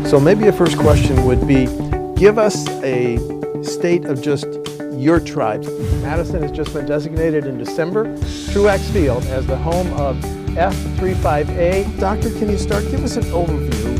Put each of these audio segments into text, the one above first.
So maybe a first question would be, give us a state of just your tribes. Madison has just been designated in December, Truax Field, as the home of F35A. Doctor, can you start? Give us an overview.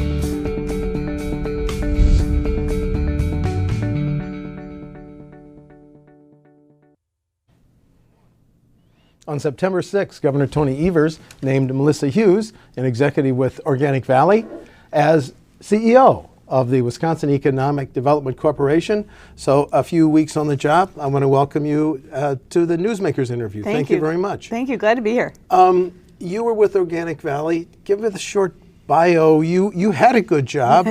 On September 6th, Governor Tony Evers named Melissa Hughes, an executive with Organic Valley, as CEO of the Wisconsin Economic Development Corporation. So a few weeks on the job, I want to welcome you to the Newsmakers interview. Thank you very much. Thank you. Glad to be here. You were with Organic Valley. Give me the short bio. You had a good job.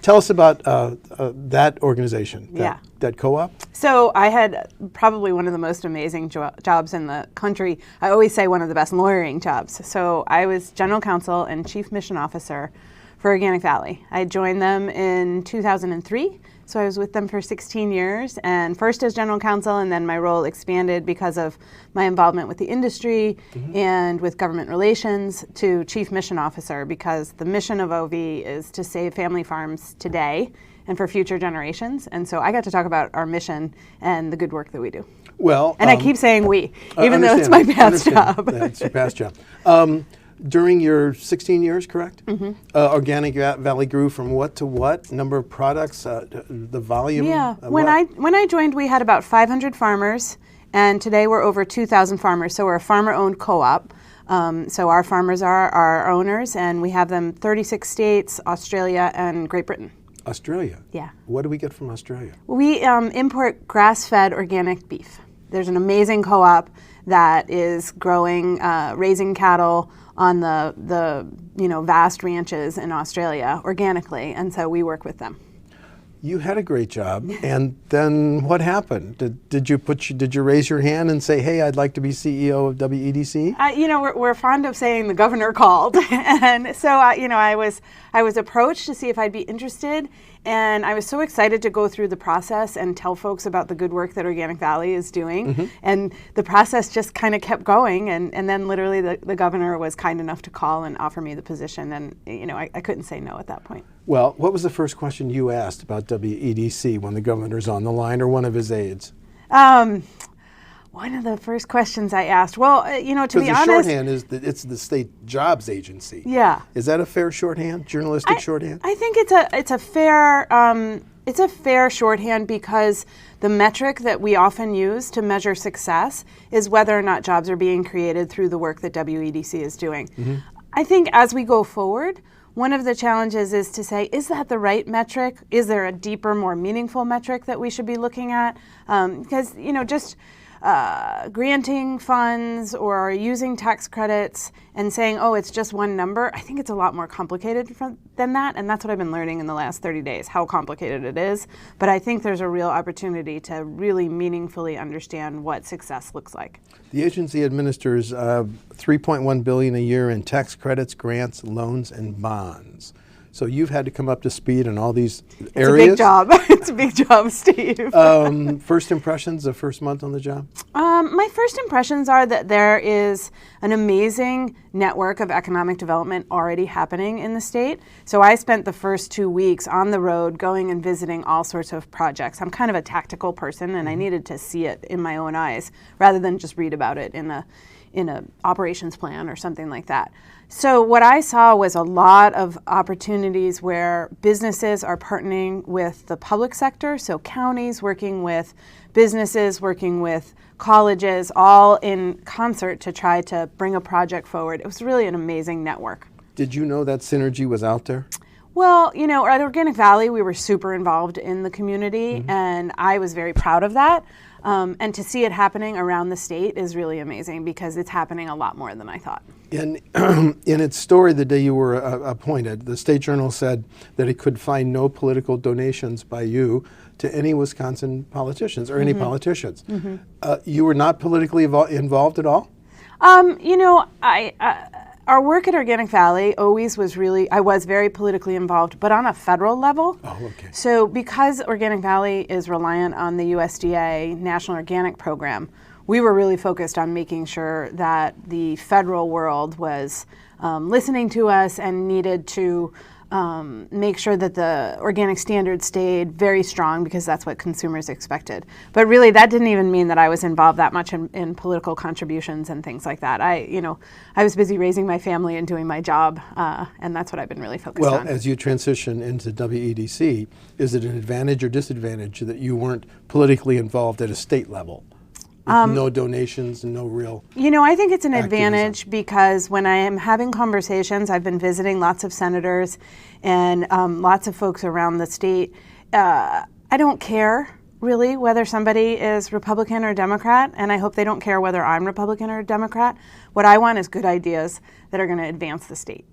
Tell us about that organization, that co-op. So I had probably one of the most amazing jobs in the country. I always say one of the best lawyering jobs. So I was general counsel and chief mission officer for Organic Valley. I joined them in 2003. So I was with them for 16 years, and first as general counsel, and then my role expanded because of my involvement with the industry and with government relations to chief mission officer, because the mission of OV is to save family farms today and for future generations. And so I got to talk about our mission and the good work that we do. Well, and I keep saying we, even though it's my past job. That's your past job. During your 16 years, correct? Organic Valley grew from what to what? Number of products, the volume? Yeah, when I joined, we had about 500 farmers, and today we're over 2,000 farmers. So we're a farmer-owned co-op. So our farmers are our owners, and we have them 36 states, Australia, and Great Britain. Australia? Yeah. What do we get from Australia? We import grass-fed organic beef. There's an amazing co-op that is growing, raising cattle on the vast ranches in Australia organically, and so we work with them. You had a great job, and then what happened? Did you raise your hand and say, "Hey, I'd like to be CEO of WEDC"? We're fond of saying the governor called, and so I was approached to see if I'd be interested, and I was so excited to go through the process and tell folks about the good work that Organic Valley is doing, and the process just kind of kept going, and then literally the governor was kind enough to call and offer me the position, and I couldn't say no at that point. Well, what was the first question you asked about WEDC when the governor's on the line, or one of his aides? One of the first questions I asked, well, to be honest... Because the shorthand is that it's the state jobs agency. Yeah. Is that a fair shorthand, journalistic shorthand? I think it's a fair shorthand, because the metric that we often use to measure success is whether or not jobs are being created through the work that WEDC is doing. I think as we go forward, one of the challenges is to say, is that the right metric? Is there a deeper, more meaningful metric that we should be looking at? Because, just granting funds or using tax credits and saying, oh, it's just one number, I think it's a lot more complicated than that. And that's what I've been learning in the last 30 days, how complicated it is. But I think there's a real opportunity to really meaningfully understand what success looks like. The agency administers $3.1 billion a year in tax credits, grants, loans, and bonds. So you've had to come up to speed in all these areas. It's a big job. It's a big job, Steve. First impressions, the first month on the job? My first impressions are that there is an amazing network of economic development already happening in the state. So I spent the first 2 weeks on the road going and visiting all sorts of projects. I'm kind of a tactical person, and I needed to see it in my own eyes rather than just read about it in a operations plan or something like that. So what I saw was a lot of opportunities where businesses are partnering with the public sector, so counties working with businesses, working with colleges, all in concert to try to bring a project forward. It was really an amazing network. Did you know that synergy was out there? Well, at Organic Valley, we were super involved in the community, and I was very proud of that. And to see it happening around the state is really amazing, because it's happening a lot more than I thought. In its story the day you were appointed, the State Journal said that it could find no political donations by you to any Wisconsin politicians or any politicians. You were not politically involved at all? Our work at Organic Valley always was I was very politically involved, but on a federal level. Oh, okay. So because Organic Valley is reliant on the USDA National Organic Program, we were really focused on making sure that the federal world was listening to us and needed to make sure that the organic standards stayed very strong because that's what consumers expected. But really, that didn't even mean that I was involved that much in political contributions and things like that. I was busy raising my family and doing my job, and that's what I've been really focused on. Well, as you transition into WEDC, is it an advantage or disadvantage that you weren't politically involved at a state level? No donations and no real I think it's an activism. advantage because when I am having conversations, I've been visiting lots of senators and lots of folks around the state. I don't care really whether somebody is Republican or Democrat, and I hope they don't care whether I'm Republican or Democrat. What I want is good ideas that are going to advance the state.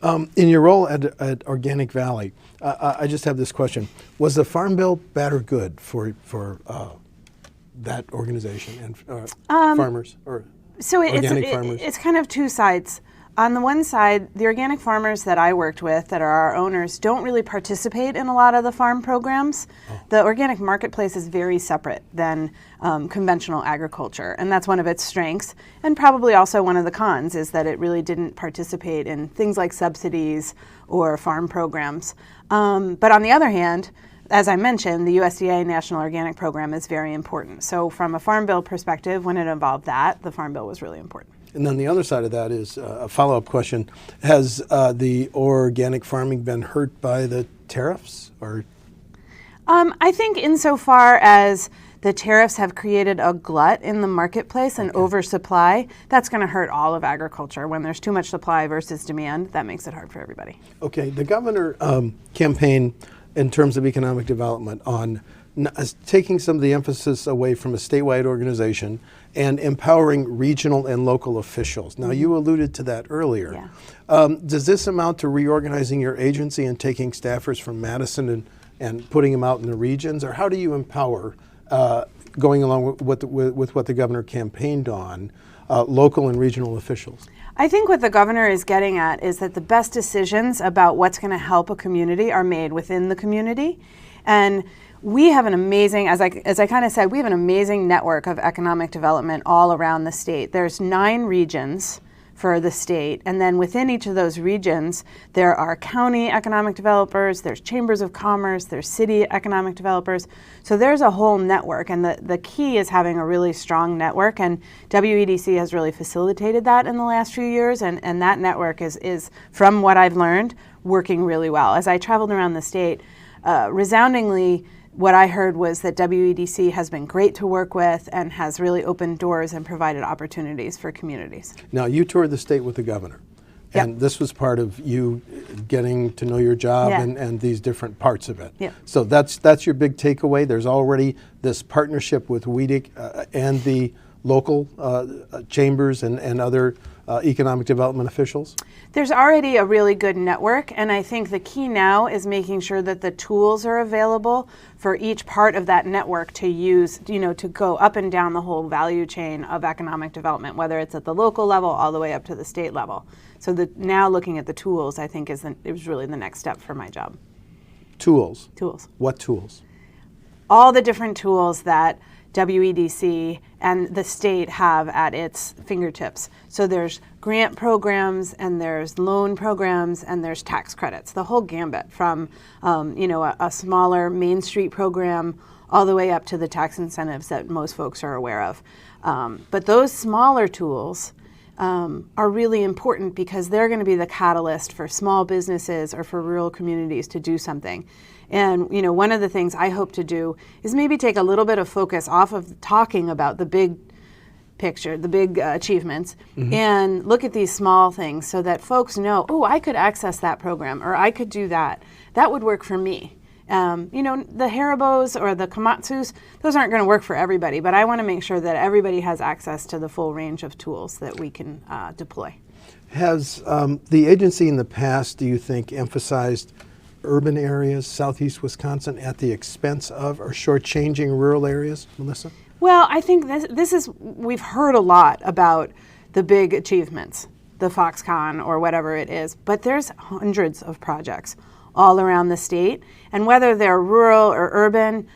In your role at Organic Valley, I just have this question. Was the Farm Bill bad or good for that organization and farmers or organic farmers? It's kind of two sides. On the one side, the organic farmers that I worked with that are our owners don't really participate in a lot of the farm programs. Oh. The organic marketplace is very separate than conventional agriculture, and that's one of its strengths. And probably also one of the cons is that it really didn't participate in things like subsidies or farm programs. But on the other hand, as I mentioned, the USDA National Organic Program is very important. So from a Farm Bill perspective, when it involved that, the Farm Bill was really important. And then the other side of that is a follow-up question. Has the organic farming been hurt by the tariffs? Or I think insofar as the tariffs have created a glut in the marketplace and oversupply, that's going to hurt all of agriculture. When there's too much supply versus demand, that makes it hard for everybody. Okay, the governor campaign in terms of economic development on taking some of the emphasis away from a statewide organization and empowering regional and local officials. Now, you alluded to that earlier. Yeah. Does this amount to reorganizing your agency and taking staffers from Madison and putting them out in the regions? Or how do you empower, going along with what the governor campaigned on, local and regional officials? I think what the governor is getting at is that the best decisions about what's going to help a community are made within the community. And we have an amazing, as I kind of said, we have an amazing network of economic development all around the state. There's 9 regions for the state, and then within each of those regions, there are county economic developers, there's chambers of commerce, there's city economic developers. So there's a whole network, and the key is having a really strong network, and WEDC has really facilitated that in the last few years, and that network is, from what I've learned, working really well. As I traveled around the state, resoundingly, what I heard was that WEDC has been great to work with and has really opened doors and provided opportunities for communities. Now, you toured the state with the governor, and Yep. this was part of you getting to know your job Yeah. and these different parts of it. Yep. So that's your big takeaway. There's already this partnership with WEDC and the local chambers and other economic development officials? There's already a really good network, and I think the key now is making sure that the tools are available for each part of that network to use, to go up and down the whole value chain of economic development, whether it's at the local level all the way up to the state level. So now looking at the tools, I think, is really the next step for my job. Tools? Tools. What tools? All the different tools that WEDC and the state have at its fingertips. So there's grant programs, and there's loan programs, and there's tax credits, the whole gambit from a smaller Main Street program all the way up to the tax incentives that most folks are aware of. But those smaller tools are really important because they're going to be the catalyst for small businesses or for rural communities to do something. And one of the things I hope to do is maybe take a little bit of focus off of talking about the big picture, the big achievements, and look at these small things so that folks know, oh, I could access that program, or I could do that. That would work for me. The Haribos or the Komatsus, those aren't going to work for everybody, but I want to make sure that everybody has access to the full range of tools that we can deploy. Has the agency in the past, do you think, emphasized urban areas, southeast Wisconsin, at the expense of or shortchanging rural areas, Melissa? Well, I think we've heard a lot about the big achievements, the Foxconn or whatever it is, but there's hundreds of projects all around the state, and whether they're rural or urban,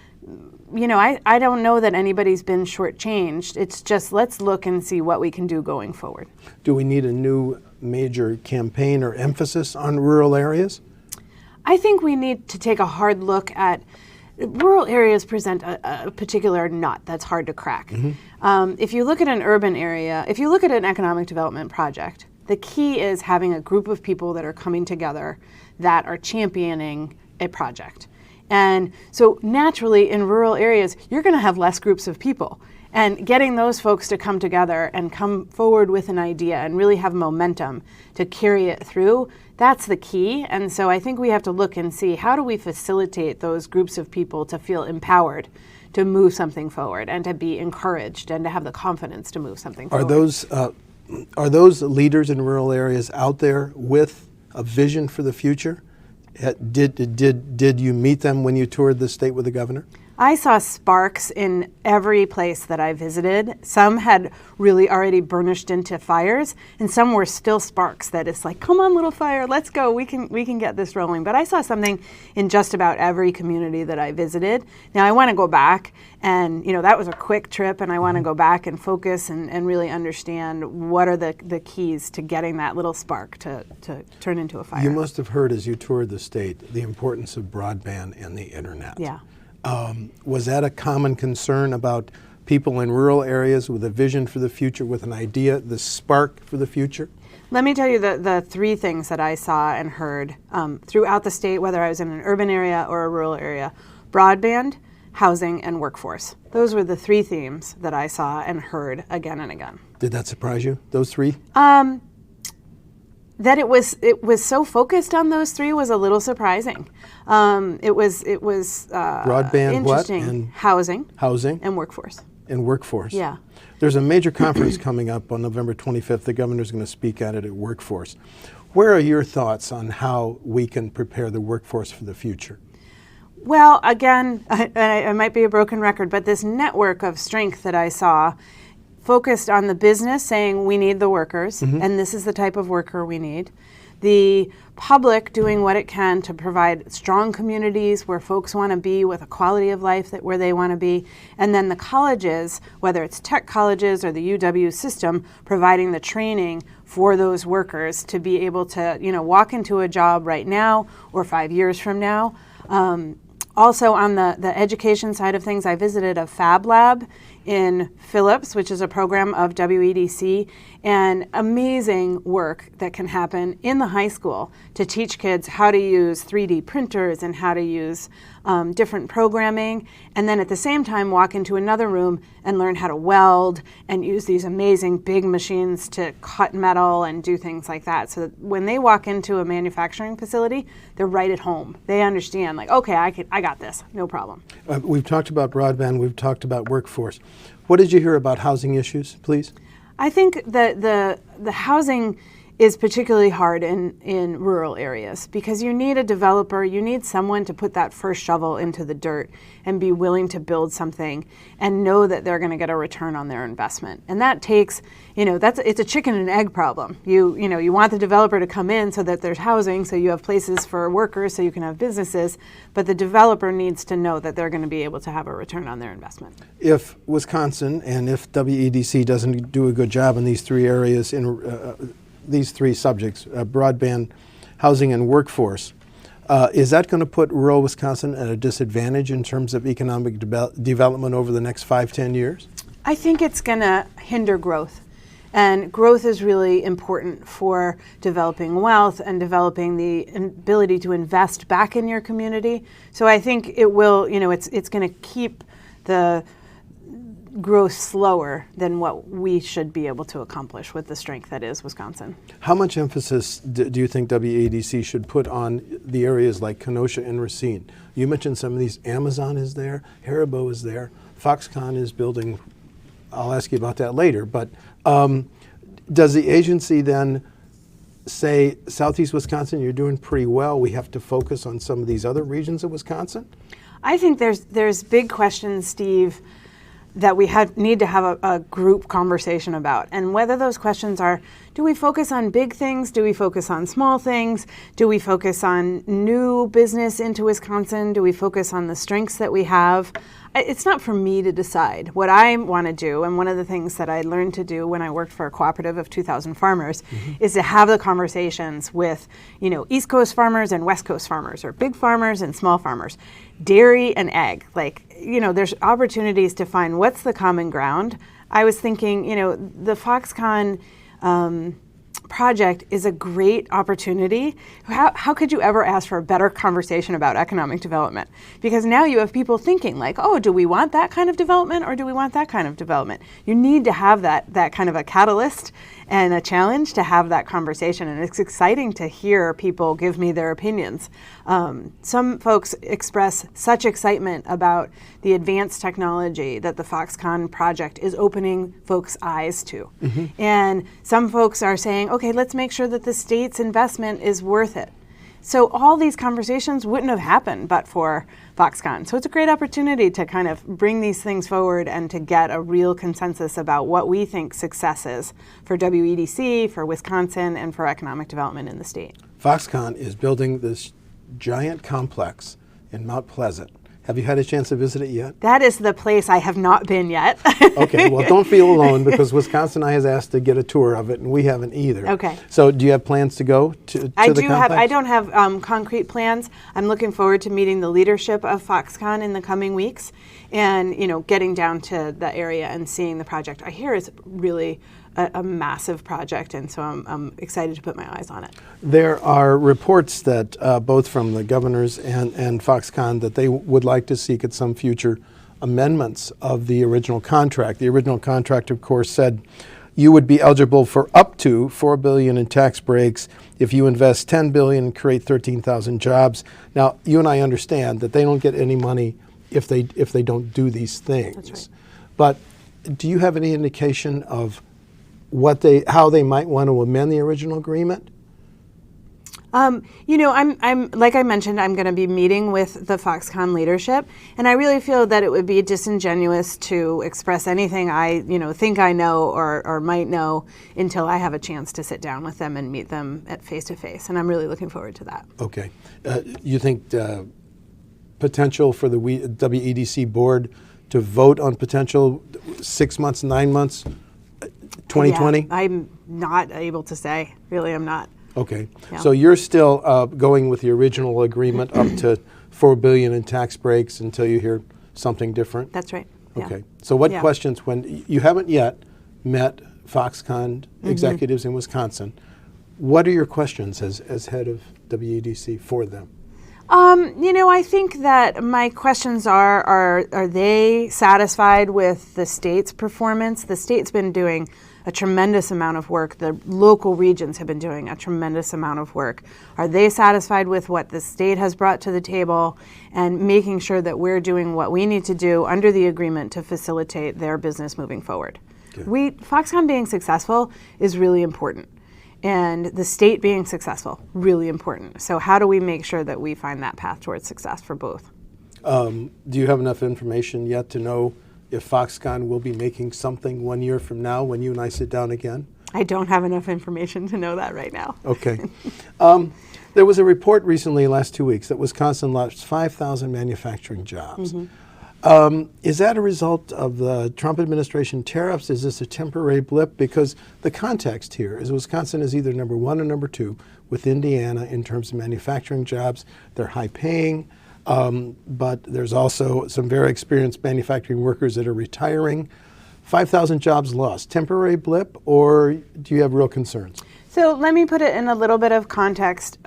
I don't know that anybody's been shortchanged. It's just let's look and see what we can do going forward. Do we need a new major campaign or emphasis on rural areas? I think we need to take a hard look at rural areas present a particular nut that's hard to crack. If you look at an urban area, if you look at an economic development project, the key is having a group of people that are coming together that are championing a project. And so naturally in rural areas, you're going to have less groups of people. And getting those folks to come together and come forward with an idea and really have momentum to carry it through, that's the key. And so I think we have to look and see, how do we facilitate those groups of people to feel empowered to move something forward and to be encouraged and to have the confidence to move something forward. Are those leaders in rural areas out there with a vision for the future? Did you meet them when you toured the state with the governor? I saw sparks in every place that I visited. Some had really already burnished into fires, and some were still sparks that it's like, come on, little fire, let's go, we can get this rolling. But I saw something in just about every community that I visited. Now I want to go back, and that was a quick trip, and I want to go back and focus and really understand what are the keys to getting that little spark to turn into a fire. You must have heard as you toured the state the importance of broadband and the internet. Yeah. Was that a common concern about people in rural areas with a vision for the future, with an idea, the spark for the future? Let me tell you the three things that I saw and heard throughout the state, whether I was in an urban area or a rural area: broadband, housing, and workforce. Those were the three themes that I saw and heard again and again. Did that surprise you, those three? That it was so focused on those three was a little surprising. It was broadband, interesting. What? And housing and workforce. And workforce. Yeah. There's a major conference coming up on November 25th. The governor's going to speak at it at Workforce. Where are your thoughts on how we can prepare the workforce for the future? Well, again, I might be a broken record, but this network of strength that I saw focused on the business, saying we need the workers, and this is the type of worker we need. The public doing what it can to provide strong communities where folks want to be with a quality of life where they want to be. And then the colleges, whether it's tech colleges or the UW system, providing the training for those workers to be able to, walk into a job right now or 5 years from now. Also on the education side of things, I visited a Fab Lab in Phillips, which is a program of WEDC, and amazing work that can happen in the high school to teach kids how to use 3D printers and how to use different programming, and then at the same time walk into another room and learn how to weld and use these amazing big machines to cut metal and do things like that. So that when they walk into a manufacturing facility, they're right at home. They understand, like, okay, I got this, no problem. We've talked about broadband, we've talked about workforce. What did you hear about housing issues, please? I think that the housing is particularly hard in rural areas because you need a developer, you need someone to put that first shovel into the dirt and be willing to build something and know that they're going to get a return on their investment. And that takes, it's a chicken and egg problem. You want the developer to come in so that there's housing, so you have places for workers, so you can have businesses, but the developer needs to know that they're going to be able to have a return on their investment. If Wisconsin and if WEDC doesn't do a good job in these three areas, in these three subjects, broadband, housing, and workforce, is that going to put rural Wisconsin at a disadvantage in terms of economic development over the next 5-10 years? I think it's going to hinder growth. And growth is really important for developing wealth and developing the ability to invest back in your community. So I think it will, it's going to keep the growth slower than what we should be able to accomplish with the strength that is Wisconsin. How much emphasis do you think WEDC should put on the areas like Kenosha and Racine? You mentioned some of these. Amazon is there, Haribo is there, Foxconn is building. I'll ask you about that later, but does the agency then say, Southeast Wisconsin, you're doing pretty well, we have to focus on some of these other regions of Wisconsin? I think there's big questions, Steve, that we need to have a group conversation about. And whether those questions are, do we focus on big things? Do we focus on small things? Do we focus on new business into Wisconsin? Do we focus on the strengths that we have? It's not for me to decide. What I want to do, and one of the things that I learned to do when I worked for a cooperative of 2,000 farmers, is to have the conversations with, East Coast farmers and West Coast farmers, or big farmers and small farmers, dairy and egg. There's opportunities to find what's the common ground. I was thinking, the Foxconn project is a great opportunity. How could you ever ask for a better conversation about economic development? Because now you have people thinking do we want that kind of development or do we want that kind of development? You need to have that kind of a catalyst and a challenge to have that conversation. And it's exciting to hear people give me their opinions. Some folks express such excitement about the advanced technology that the Foxconn project is opening folks' eyes to. And some folks are saying, okay, let's make sure that the state's investment is worth it. So all these conversations wouldn't have happened but for Foxconn. So it's a great opportunity to kind of bring these things forward and to get a real consensus about what we think success is for WEDC, for Wisconsin, and for economic development in the state. Foxconn is building this giant complex in Mount Pleasant. Have you had a chance to visit it yet? That is the place I have not been yet. Okay, well, don't feel alone because WisconsinEye has asked to get a tour of it, and we haven't either. Okay. So do you have plans to go to the complex? I don't have concrete plans. I'm looking forward to meeting the leadership of Foxconn in the coming weeks and, getting down to the area and seeing the project. I hear it's really a massive project, and so I'm excited to put my eyes on it. There are reports that both from the governors and Foxconn that they would like to seek at some future amendments of the original contract. The original contract, of course, said you would be eligible for up to $4 billion in tax breaks if you invest $10 billion and create 13,000 jobs. Now, you and I understand that they don't get any money if they don't do these things. That's right. But do you have any indication of how they might want to amend the original agreement? I'm like I mentioned, I'm going to be meeting with the Foxconn leadership, and I really feel that it would be disingenuous to express anything I, think I know or might know until I have a chance to sit down with them and meet them at face-to-face, and I'm really looking forward to that. Okay. You think potential for the WEDC board to vote on potential 6 months, 9 months, 2020? Yeah, I'm not able to say. Really, I'm not. Okay. Yeah. So you're still going with the original agreement up to $4 billion in tax breaks until you hear something different? That's right. Yeah. Okay. So what questions, when you haven't yet met Foxconn executives in Wisconsin, what are your questions as head of WEDC for them? I think that my questions are they satisfied with the state's performance? The state's been doing a tremendous amount of work. The local regions have been doing a tremendous amount of work. Are they satisfied with what the state has brought to the table and making sure that we're doing what we need to do under the agreement to facilitate their business moving forward? Okay. Foxconn being successful is really important. And the state being successful, really important. So how do we make sure that we find that path towards success for both? Do you have enough information yet to know if Foxconn will be making something 1 year from now when you and I sit down again? I don't have enough information to know that right now. Okay. There was a report recently, last 2 weeks, that Wisconsin lost 5,000 manufacturing jobs. Is that a result of the Trump administration tariffs? Is this a temporary blip? Because the context here is Wisconsin is either number 1 or number 2 with Indiana in terms of manufacturing jobs. They're high paying, but there's also some very experienced manufacturing workers that are retiring. 5,000 jobs lost. Temporary blip, or do you have real concerns? So let me put it in a little bit of context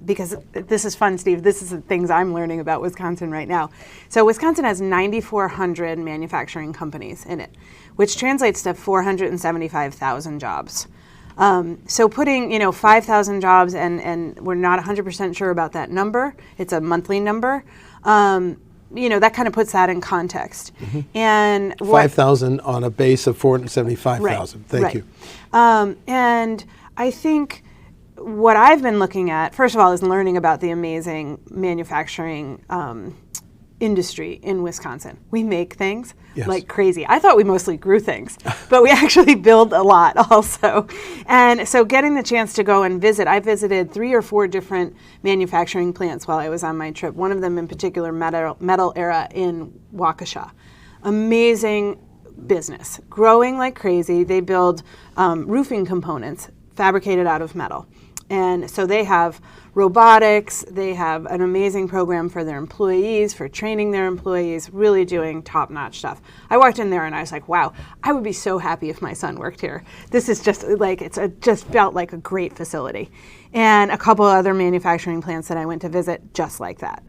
because this is fun, Steve. This is the things I'm learning about Wisconsin right now. So Wisconsin has 9,400 manufacturing companies in it, which translates to 475,000 jobs. So putting 5,000 jobs, and we're not 100% sure about that number. It's a monthly number. That kind of puts that in context. And 5,000 on a base of 475,000. Right, Thank right. you. And I think what I've been looking at, first of all, is learning about the amazing manufacturing industry in Wisconsin. We make things Yes. like crazy. I thought we mostly grew things, but we actually build a lot also. And so getting the chance to go and visit, I visited 3 or 4 different manufacturing plants while I was on my trip. One of them in particular, Metal Era in Waukesha. Amazing business, growing like crazy. They build roofing components fabricated out of metal. And so they have robotics, they have an amazing program for their employees, for training their employees, really doing top-notch stuff. I walked in there and I was like, wow, I would be so happy if my son worked here. This is just like, just felt like a great facility. And a couple other manufacturing plants that I went to visit just like that.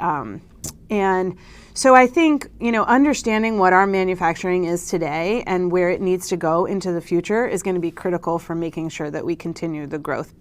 And so I think, understanding what our manufacturing is today and where it needs to go into the future is going to be critical for making sure that we continue the growth.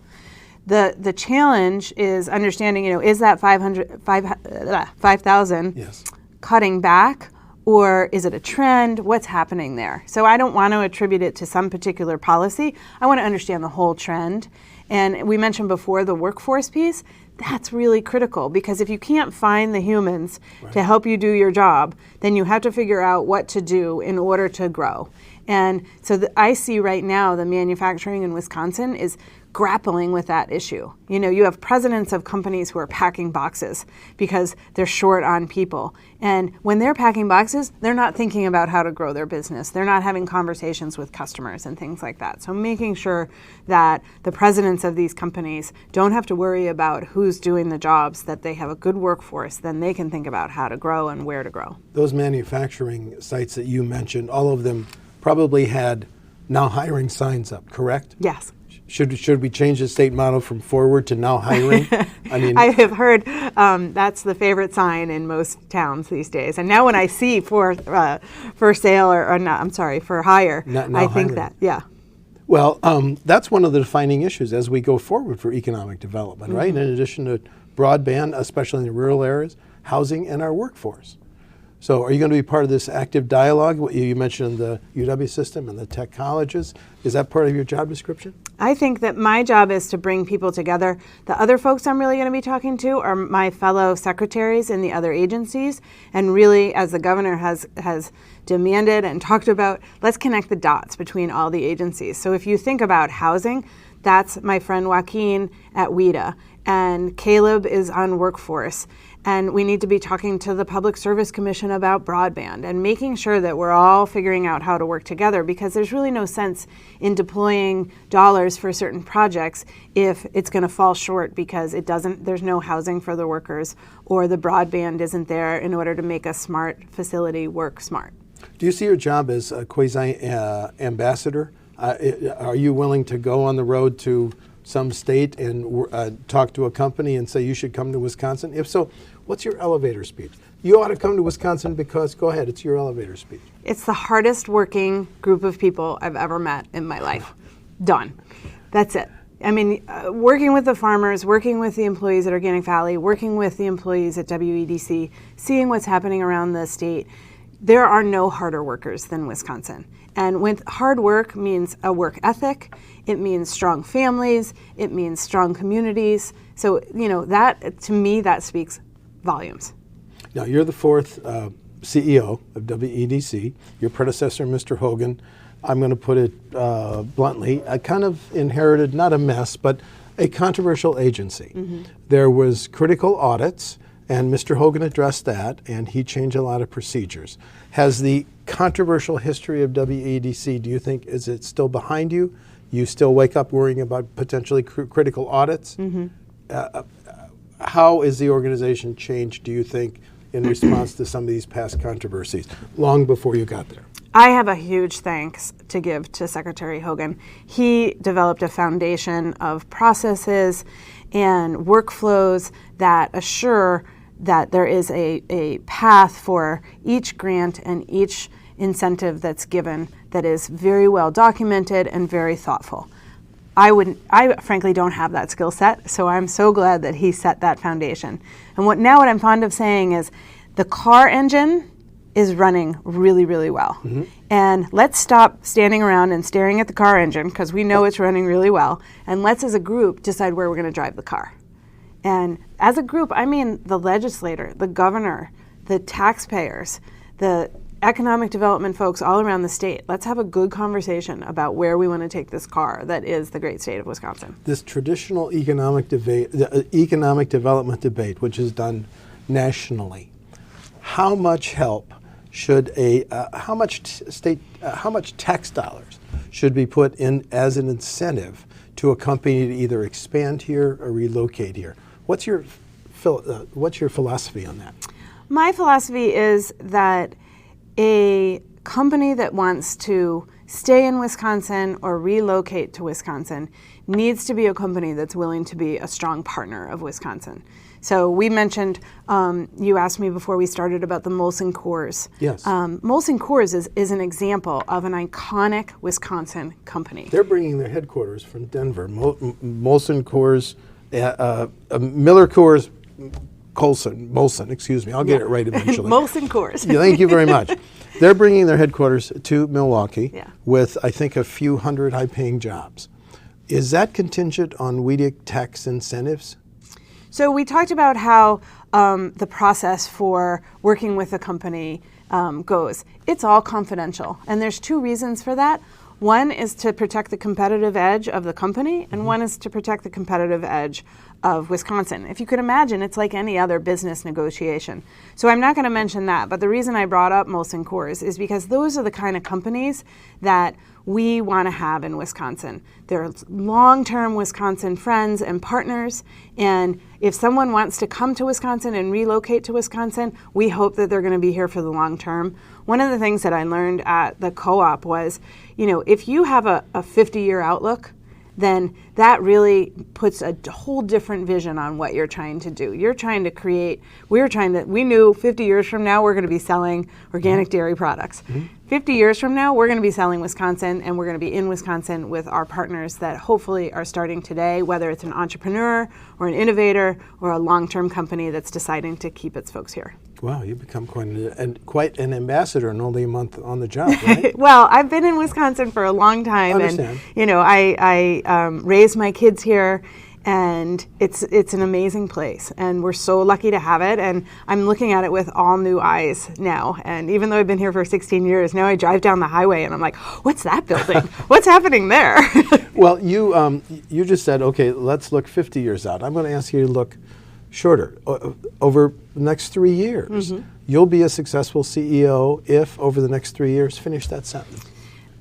The challenge is understanding, is that 5,000 Yes. cutting back, or is it a trend? What's happening there? So I don't want to attribute it to some particular policy. I want to understand the whole trend. And we mentioned before the workforce piece. That's really critical, because if you can't find the humans to help you do your job, then you have to figure out what to do in order to grow. And so I see right now the manufacturing in Wisconsin is grappling with that issue. You have presidents of companies who are packing boxes because they're short on people. And when they're packing boxes, they're not thinking about how to grow their business. They're not having conversations with customers and things like that. So making sure that the presidents of these companies don't have to worry about who's doing the jobs, that they have a good workforce, then they can think about how to grow and where to grow. Those manufacturing sites that you mentioned, all of them probably had now hiring signs up, correct? Yes. Should we change the state motto from forward to now hiring? I have heard that's the favorite sign in most towns these days. And now when I see for sale or not, I'm sorry, for hire, I think that, yeah. Well, that's one of the defining issues as we go forward for economic development, right? In addition to broadband, especially in the rural areas, housing, and our workforce. So are you going to be part of this active dialogue? What you mentioned the UW system and the tech colleges. Is that part of your job description? I think that my job is to bring people together. The other folks I'm really going to be talking to are my fellow secretaries in the other agencies. And really, as the governor has demanded and talked about, let's connect the dots between all the agencies. So if you think about housing, that's my friend Joaquin at WEDC, and Caleb is on workforce. And we need to be talking to the Public Service Commission about broadband and making sure that we're all figuring out how to work together, because there's really no sense in deploying dollars for certain projects if it's going to fall short because there's no housing for the workers, or the broadband isn't there in order to make a smart facility work smart. Do you see your job as a quasi-ambassador? Are you willing to go on the road to some state and talk to a company and say you should come to Wisconsin? If so, what's your elevator speech? You ought to come to Wisconsin because, go ahead, it's your elevator speech. It's the hardest working group of people I've ever met in my life. Done. That's it. I mean, working with the farmers, working with the employees at Organic Valley, working with the employees at WEDC, seeing what's happening around the state, there are no harder workers than Wisconsin. And with hard work means a work ethic, it means strong families, it means strong communities. So, that, to me, that speaks volumes. Now, you're the 4th CEO of WEDC. Your predecessor, Mr. Hogan, I'm going to put it bluntly, I kind of inherited, not a mess, but a controversial agency. Mm-hmm. There was critical audits, and Mr. Hogan addressed that, and he changed a lot of procedures. Has the controversial history of WEDC, do you think, is it still behind you? You still wake up worrying about potentially critical audits? Mm-hmm. How is the organization changed, do you think, in response to some of these past controversies, long before you got there? I have a huge thanks to give to Secretary Hogan. He developed a foundation of processes and workflows that assure that there is a path for each grant and each incentive that's given that is very well documented and very thoughtful. I frankly don't have that skill set, so I'm so glad that he set that foundation. And what I'm fond of saying is the car engine is running really, really well. Mm-hmm. And let's stop standing around and staring at the car engine, because we know it's running really well, and let's as a group decide where we're going to drive the car. And as a group, I mean the legislator, the governor, the taxpayers, the economic development folks all around the state. Let's have a good conversation about where we want to take this car that is the great state of Wisconsin. This traditional economic development debate, which is done nationally, how much help should how much tax dollars should be put in as an incentive to a company to either expand here or relocate here? What's your philosophy on that? My philosophy is that a company that wants to stay in Wisconsin or relocate to Wisconsin needs to be a company that's willing to be a strong partner of Wisconsin. So we mentioned, you asked me before we started about the Molson Coors. Yes. Molson Coors is an example of an iconic Wisconsin company. They're bringing their headquarters from Denver. Molson Coors, Miller Coors, Molson, excuse me. I'll get it right eventually. Molson Coors. Thank you very much. They're bringing their headquarters to Milwaukee with, I think, a few hundred high-paying jobs. Is that contingent on WEDC tax incentives? So we talked about how the process for working with a company goes. It's all confidential, and there's two reasons for that. One is to protect the competitive edge of the company, and one is to protect the competitive edge of Wisconsin. If you could imagine, it's like any other business negotiation. So I'm not going to mention that, but the reason I brought up Molson Coors is because those are the kind of companies that we want to have in Wisconsin. They're long-term Wisconsin friends and partners, and if someone wants to come to Wisconsin and relocate to Wisconsin, we hope that they're going to be here for the long term. One of the things that I learned at the co-op was, if you have a 50-year outlook, then that really puts a whole different vision on what you're trying to do. You're trying to create, we knew 50 years from now we're going to be selling organic dairy products. 50 years from now, we're going to be selling Wisconsin, and we're going to be in Wisconsin with our partners that hopefully are starting today, whether it's an entrepreneur or an innovator or a long-term company that's deciding to keep its folks here. Wow, you've become quite an ambassador in only a month on the job, right? Well, I've been in Wisconsin for a long time, and I raised my kids here, and it's an amazing place, and we're so lucky to have it. And I'm looking at it with all new eyes now. And even though I've been here for 16 years, now I drive down the highway, and I'm like, what's that building? What's happening there? Well, you just said, okay, let's look 50 years out. I'm going to ask you to look shorter, over the next 3 years. You'll be a successful CEO if, over the next 3 years, finish that sentence.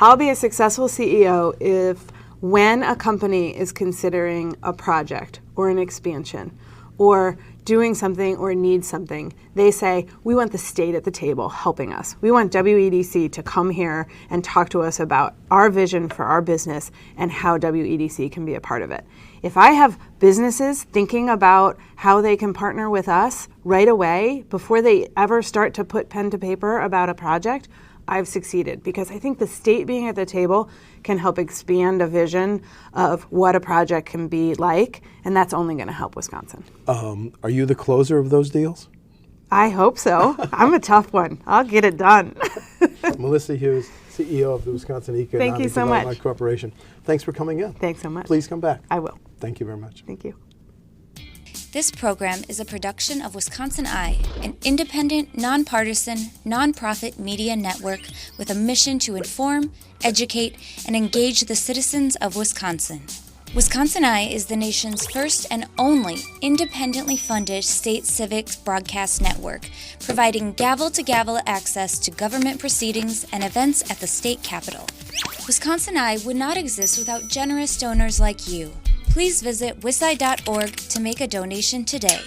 I'll be a successful CEO if, when a company is considering a project or an expansion or doing something or needs something, they say, we want the state at the table helping us. We want WEDC to come here and talk to us about our vision for our business and how WEDC can be a part of it. If I have businesses thinking about how they can partner with us right away before they ever start to put pen to paper about a project, I've succeeded, because I think the state being at the table can help expand a vision of what a project can be like, and that's only going to help Wisconsin. Are you the closer of those deals? I hope so. I'm a tough one. I'll get it done. Melissa Hughes, CEO of the Wisconsin Economic Development Corporation. Thanks for coming in. Thanks so much. Please come back. I will. Thank you very much. Thank you. This program is a production of WisconsinEye, an independent, nonpartisan, nonprofit media network with a mission to inform, educate, and engage the citizens of Wisconsin. WisconsinEye is the nation's first and only independently funded state civics broadcast network, providing gavel-to-gavel access to government proceedings and events at the state capitol. WisconsinEye would not exist without generous donors like you. Please visit wisci.org to make a donation today.